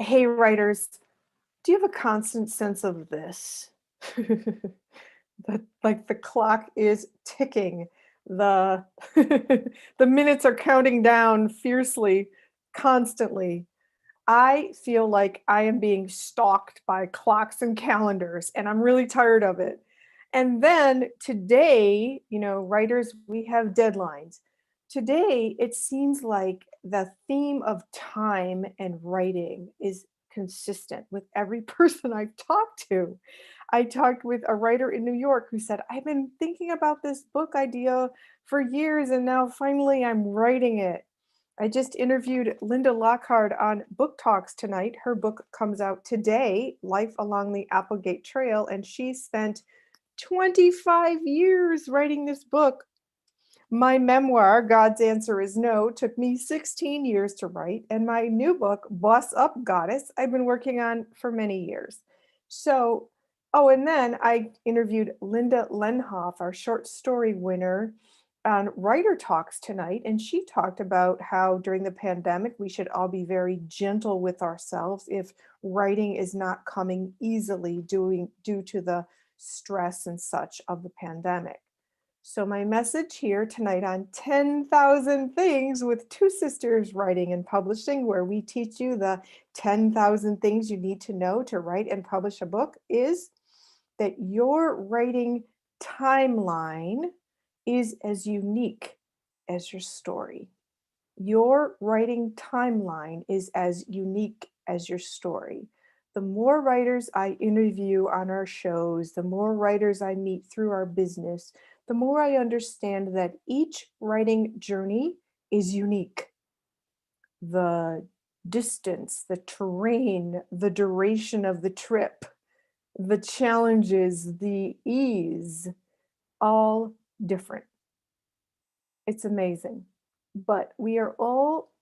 Hey, writers, do you have a constant sense of this? That like the clock is ticking, the the minutes are counting down fiercely, constantly. I feel like I am being stalked by clocks and calendars, and I'm really tired of it. And then today, writers, we have deadlines. Today, it seems like the theme of time and writing is consistent with every person I've talked to. I talked with a writer in New York who said, I've been thinking about this book idea for years, and now finally I'm writing it. I just interviewed Linda Lochard on Book Talks tonight. Her book comes out today, Life Along the Applegate Trail, and she spent 25 years writing this book. My memoir, God's Answer is No, took me 16 years to write, and my new book, Boss Up Goddess, I've been working on for many years. So, oh, and then I interviewed Linda Lenhoff, our short story winner, on Writer Talks tonight, and she talked about how during the pandemic we should all be very gentle with ourselves if writing is not coming easily due to the stress and such of the pandemic. So, my message here tonight on 10,000 Things with Two Sisters Writing and Publishing, where we teach you the 10,000 things you need to know to write and publish a book, is that your writing timeline is as unique as your story. Your writing timeline is as unique as your story. The more writers I interview on our shows, the more writers I meet through our business, the more I understand that each writing journey is unique. The distance, the terrain, the duration of the trip, the challenges, the ease, all different. It's amazing. But we are all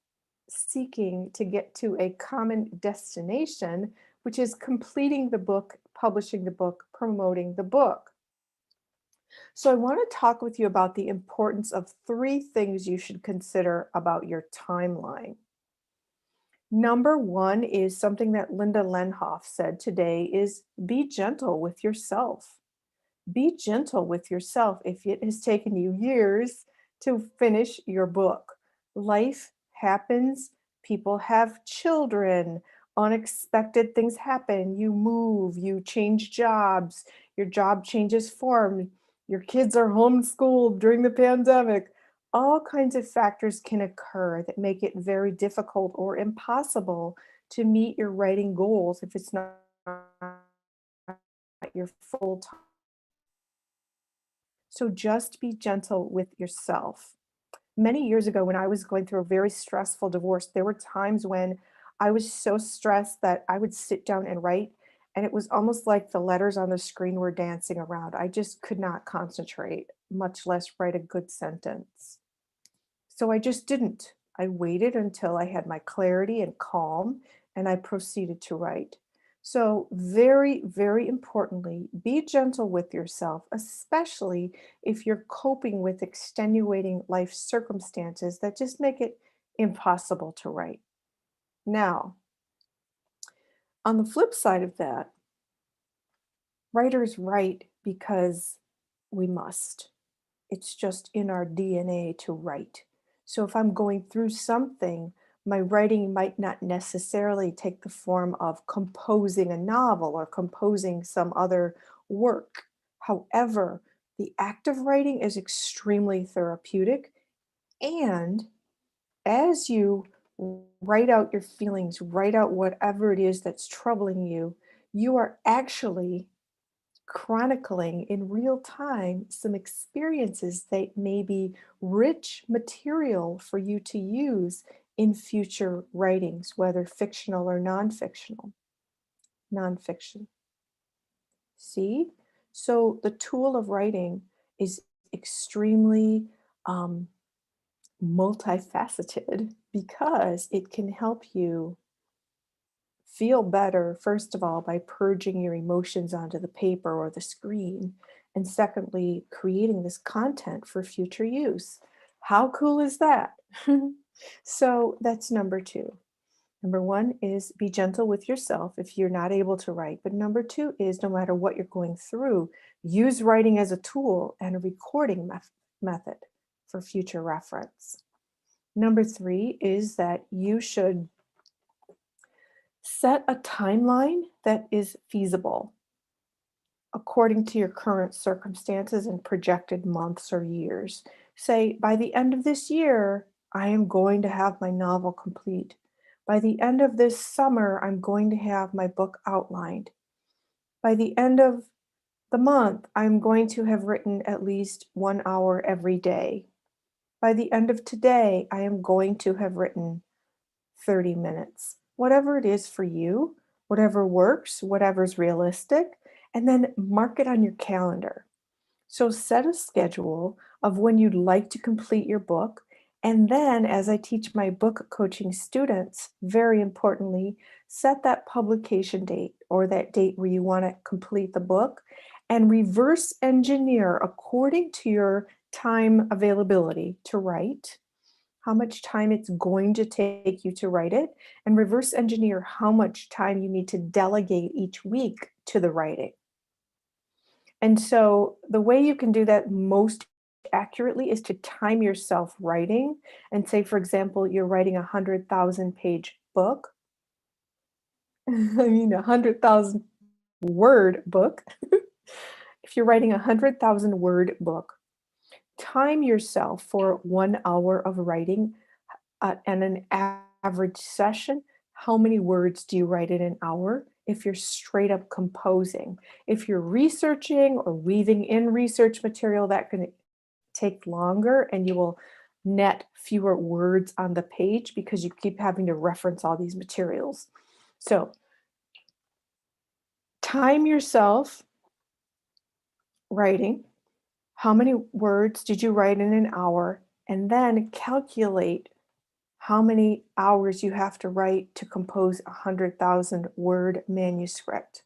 seeking to get to a common destination, which is completing the book, publishing the book, promoting the book. So, I want to talk with you about the importance of three things you should consider about your timeline. Number one is something that Linda Lenhoff said today is be gentle with yourself. Be gentle with yourself if it has taken you years to finish your book. Life happens, people have children, unexpected things happen. You move, you change jobs, your job changes form, your kids are homeschooled during the pandemic. All kinds of factors can occur that make it very difficult or impossible to meet your writing goals if it's not your full time. So just be gentle with yourself. Many years ago, when I was going through a very stressful divorce, there were times when I was so stressed that I would sit down and write, and it was almost like the letters on the screen were dancing around. I just could not concentrate, much less write a good sentence. So I just didn't. I waited until I had my clarity and calm, and I proceeded to write. So, very, very importantly, be gentle with yourself, especially if you're coping with extenuating life circumstances that just make it impossible to write. Now, on the flip side of that, writers write because we must. It's just in our DNA to write. So if I'm going through something, my writing might not necessarily take the form of composing a novel or composing some other work. However, the act of writing is extremely therapeutic. And as you write out your feelings, write out whatever it is that's troubling you, you are actually chronicling in real time some experiences that may be rich material for you to use in future writings, whether fictional or nonfictional. Nonfiction. See? So the tool of writing is extremely um, multifaceted because it can help you feel better, first of all, by purging your emotions onto the paper or the screen. And secondly, creating this content for future use. How cool is that? So that's number two. Number one is be gentle with yourself if you're not able to write. But number two is no matter what you're going through, use writing as a tool and a recording method for future reference. Number three is that you should set a timeline that is feasible according to your current circumstances and projected months or years. Say, by the end of this year, I am going to have my novel complete. By the end of this summer, I'm going to have my book outlined. By the end of the month, I'm going to have written at least 1 hour every day. By the end of today, I am going to have written 30 minutes. Whatever it is for you, whatever works, whatever's realistic, and then mark it on your calendar. So set a schedule of when you'd like to complete your book. And then, as I teach my book coaching students, very importantly, set that publication date or that date where you want to complete the book and reverse engineer according to your time availability to write, how much time it's going to take you to write it, and reverse engineer how much time you need to delegate each week to the writing. And so the way you can do that most accurately is to time yourself writing and say, for example, you're writing a 100,000 page book. I mean, a 100,000 word book. If you're writing a 100,000 word book, time yourself for 1 hour of writing and an average session. How many words do you write in an hour? If you're straight up composing, if you're researching or weaving in research material, that can take longer and you will net fewer words on the page because you keep having to reference all these materials. So time yourself writing. How many words did you write in an hour? And then calculate how many hours you have to write to compose a 100,000 word manuscript.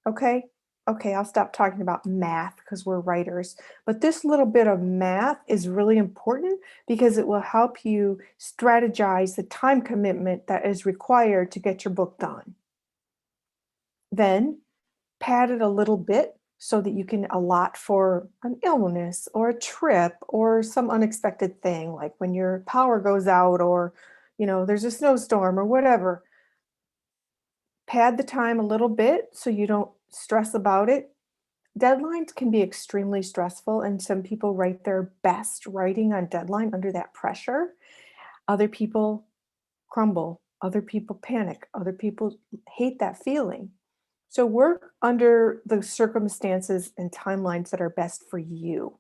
Okay? Okay, I'll stop talking about math because we're writers. But this little bit of math is really important because it will help you strategize the time commitment that is required to get your book done. Then pad it a little bit so that you can allot for an illness or a trip or some unexpected thing, like when your power goes out or there's a snowstorm or whatever. Pad the time a little bit so you don't stress about it. Deadlines can be extremely stressful, and some people write their best writing on deadline under that pressure. Other people crumble, other people panic, other people hate that feeling. So work under the circumstances and timelines that are best for you.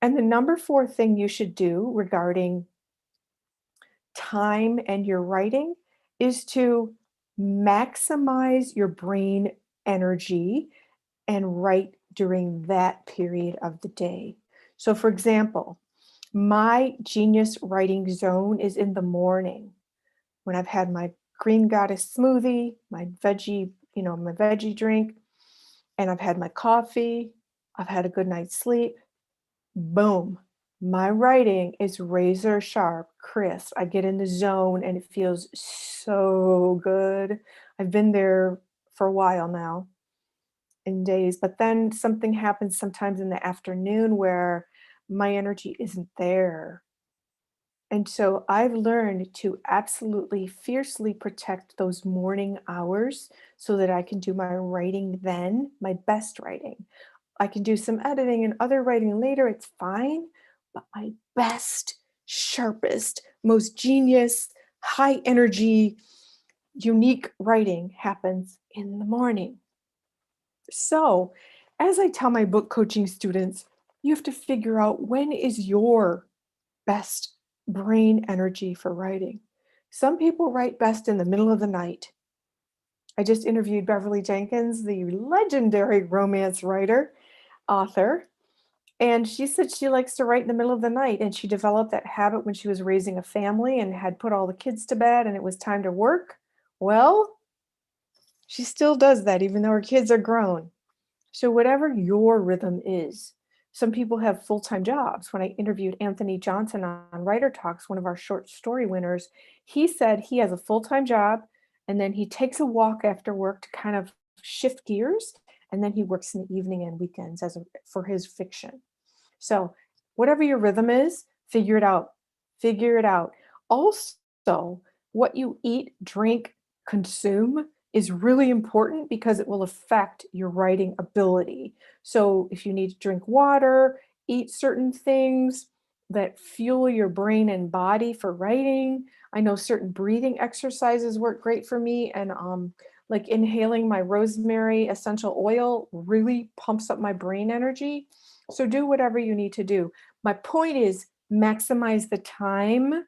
And the number four thing you should do regarding time and your writing is to maximize your brain energy and write during that period of the day. So, for example, my genius writing zone is in the morning when I've had my green goddess smoothie, my veggie drink, and I've had my coffee, I've had a good night's sleep. Boom. My writing is razor sharp, crisp. I get in the zone and it feels so good. I've been there for a while now in days, but then something happens sometimes in the afternoon where my energy isn't there. And so I've learned to absolutely fiercely protect those morning hours so that I can do my writing then, my best writing. I can do some editing and other writing later, it's fine, but my best, sharpest, most genius, high energy, unique writing happens in the morning. So, as I tell my book coaching students, you have to figure out when is your best brain energy for writing. Some people write best in the middle of the night. I just interviewed Beverly Jenkins, the legendary romance writer, author, and she said she likes to write in the middle of the night, and she developed that habit when she was raising a family and had put all the kids to bed and it was time to work. Well, she still does that even though her kids are grown. So whatever your rhythm is, Some people have full-time jobs. When I interviewed Anthony Johnson on Writer Talks, one of our short story winners, he said he has a full-time job and then he takes a walk after work to kind of shift gears, and then he works in the evening and weekends for his fiction. So, whatever your rhythm is, figure it out. Figure it out. Also, what you eat, drink, consume is really important because it will affect your writing ability. So, if you need to drink water, eat certain things that fuel your brain and body for writing. I know certain breathing exercises work great for me, and like inhaling my rosemary essential oil really pumps up my brain energy. So do whatever you need to do. My point is maximize the time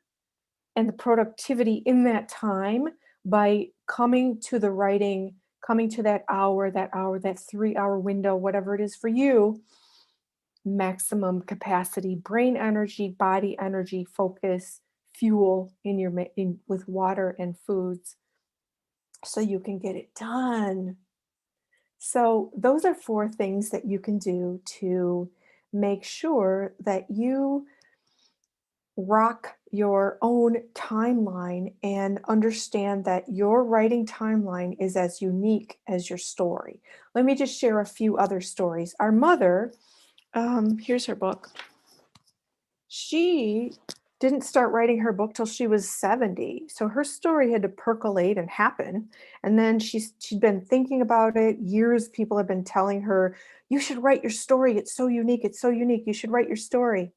and the productivity in that time by coming to the writing, coming to that 3 hour window, whatever it is for you, maximum capacity, brain energy, body energy, focus, fuel in with water and foods so you can get it done. So, those are four things that you can do to make sure that you rock your own timeline and understand that your writing timeline is as unique as your story. Let me just share a few other stories. Our mother, here's her book. She didn't start writing her book till she was 70. So her story had to percolate and happen. And then she'd been thinking about it years. People have been telling her, you should write your story. It's so unique. It's so unique. You should write your story.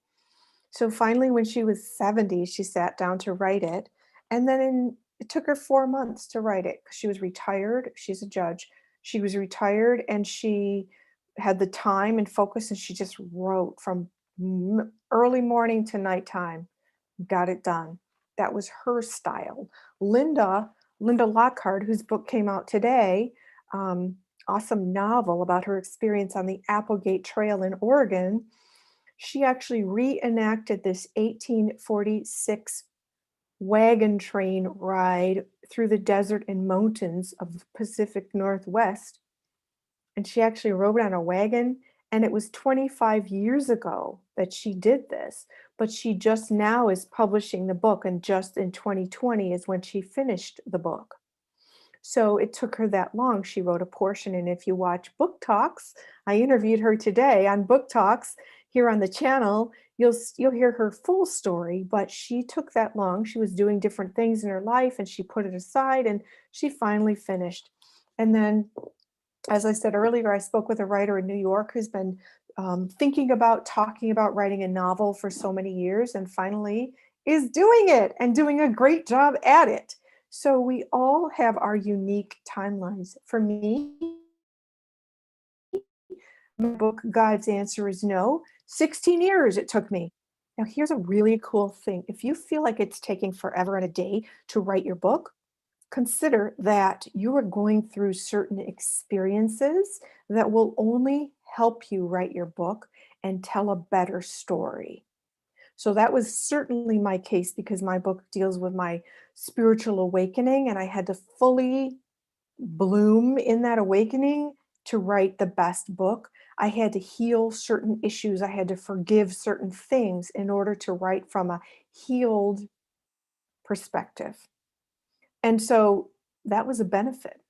So finally, when she was 70, she sat down to write it. And then it took her 4 months to write it because she was retired. She's a judge. She was retired and she had the time and focus, and she just wrote from early morning to nighttime, got it done. That was her style. Linda Lochard, whose book came out today, um, awesome novel about her experience on the Applegate Trail in Oregon. She actually reenacted this 1846 wagon train ride through the desert and mountains of the Pacific Northwest, and she actually rode on a wagon, and it was 25 years ago that she did this, but she just now is publishing the book, and just in 2020 is when she finished the book. So it took her that long. She wrote a portion, and if you watch Book Talks, I interviewed her today on Book Talks here on the channel. You'll hear her full story, but she took that long. She was doing different things in her life, and she put it aside, and she finally finished. And then, as I said earlier, I spoke with a writer in New York who's been thinking about talking about writing a novel for so many years, and finally is doing it and doing a great job at it. So we all have our unique timelines. For me, my book, God's Answer is No, 16 years it took me. Now, here's a really cool thing. If you feel like it's taking forever and a day to write your book, consider that you are going through certain experiences that will only help you write your book and tell a better story. So that was certainly my case because my book deals with my spiritual awakening, and I had to fully bloom in that awakening to write the best book. I had to heal certain issues. I had to forgive certain things in order to write from a healed perspective. And so that was a benefit,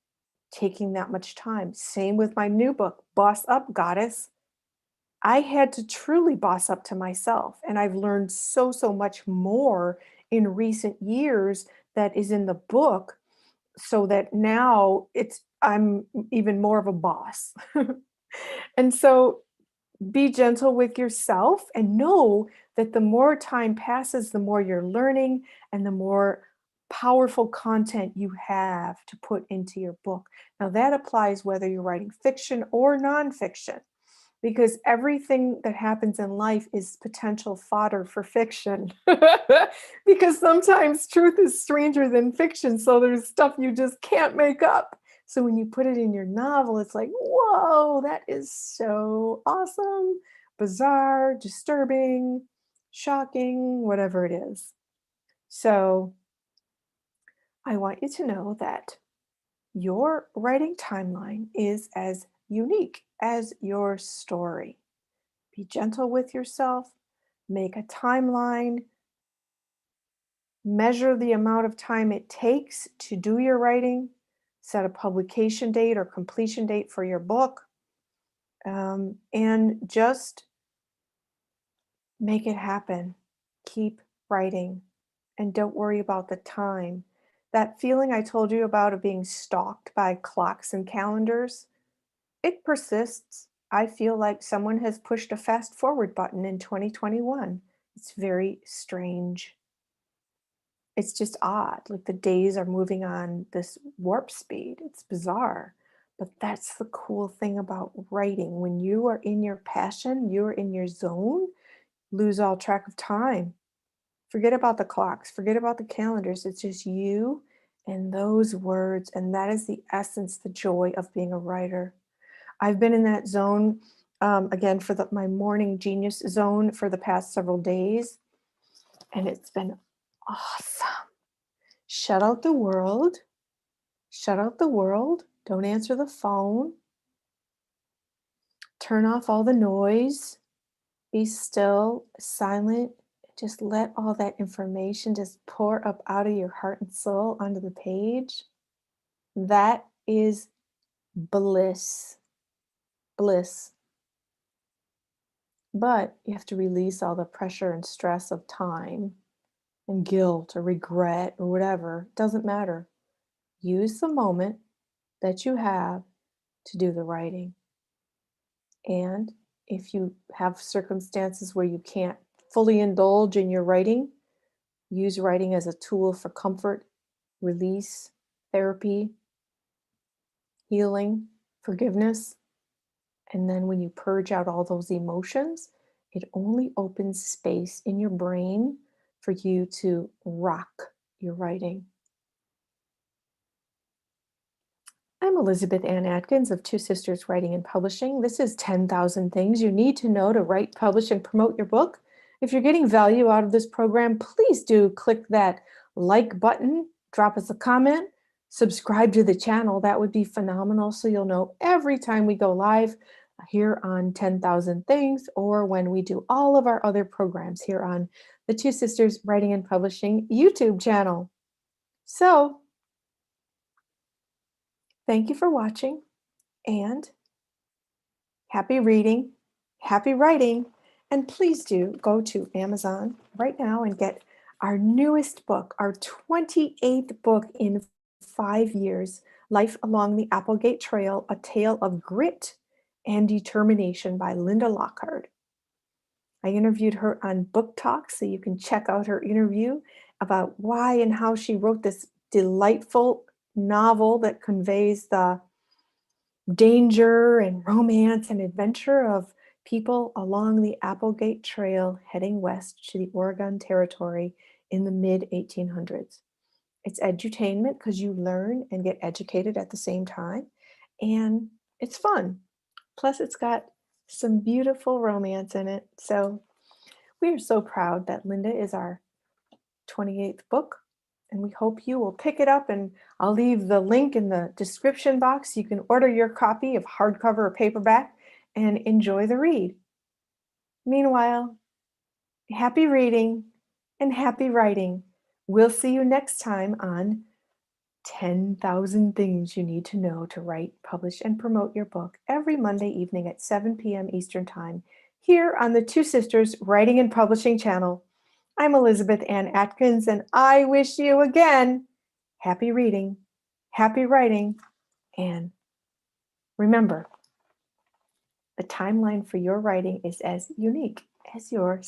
taking that much time. Same with my new book, Boss Up, Goddess. I had to truly boss up to myself. And I've learned so, so much more in recent years that is in the book, so that now I'm even more of a boss. And so be gentle with yourself and know that the more time passes, the more you're learning and the more powerful content you have to put into your book. Now, that applies whether you're writing fiction or nonfiction, because everything that happens in life is potential fodder for fiction. Because sometimes truth is stranger than fiction. So there's stuff you just can't make up. So when you put it in your novel, it's like, whoa, that is so awesome, bizarre, disturbing, shocking, whatever it is. So I want you to know that your writing timeline is as unique as your story. Be gentle with yourself. Make a timeline. Measure the amount of time it takes to do your writing. Set a publication date or completion date for your book. And just make it happen. Keep writing and don't worry about the time. That feeling I told you about of being stalked by clocks and calendars, it persists. I feel like someone has pushed a fast forward button in 2021. It's very strange. It's just odd. Like the days are moving on this warp speed. It's bizarre. But that's the cool thing about writing. When you are in your passion, you're in your zone, lose all track of time. Forget about the clocks, forget about the calendars. It's just you and those words. And that is the essence, the joy of being a writer. I've been in that zone again for my morning genius zone for the past several days. And it's been awesome. Shut out the world. Shut out the world. Don't answer the phone. Turn off all the noise. Be still, silent. Just let all that information just pour up out of your heart and soul onto the page. That is bliss. Bliss. But you have to release all the pressure and stress of time and guilt or regret or whatever. It doesn't matter. Use the moment that you have to do the writing. And if you have circumstances where you can't fully indulge in your writing, use writing as a tool for comfort, release, therapy, healing, forgiveness. And then when you purge out all those emotions, it only opens space in your brain for you to rock your writing. I'm Elizabeth Ann Atkins of Two Sisters Writing and Publishing. This is 10,000 Things You Need to Know to Write, Publish, and Promote Your Book. If you're getting value out of this program, please do click that like button, drop us a comment, subscribe to the channel. That would be phenomenal so you'll know every time we go live here on 10,000 Things or when we do all of our other programs here on the Two Sisters Writing and Publishing YouTube channel. So, thank you for watching and happy reading, happy writing, and please do go to Amazon right now and get our newest book, our 28th book in 5 years, Life Along the Applegate Trail, A Tale of Grit and Determination by Linda Lochard. I interviewed her on Book Talk, so you can check out her interview about why and how she wrote this delightful novel that conveys the danger and romance and adventure of people along the Applegate Trail heading west to the Oregon Territory in the mid-1800s. It's edutainment because you learn and get educated at the same time, and it's fun. Plus, it's got some beautiful romance in it. So we are so proud that Linda is our 28th book, and we hope you will pick it up, and I'll leave the link in the description box. You can order your copy of hardcover or paperback and enjoy the read. Meanwhile, happy reading and happy writing. We'll see you next time on 10,000 Things You Need to Know to Write, Publish, and Promote Your Book every Monday evening at 7 p.m. Eastern Time here on the Two Sisters Writing and Publishing channel. I'm Elizabeth Ann Atkins, and I wish you again happy reading, happy writing, and remember, the timeline for your writing is as unique as yours.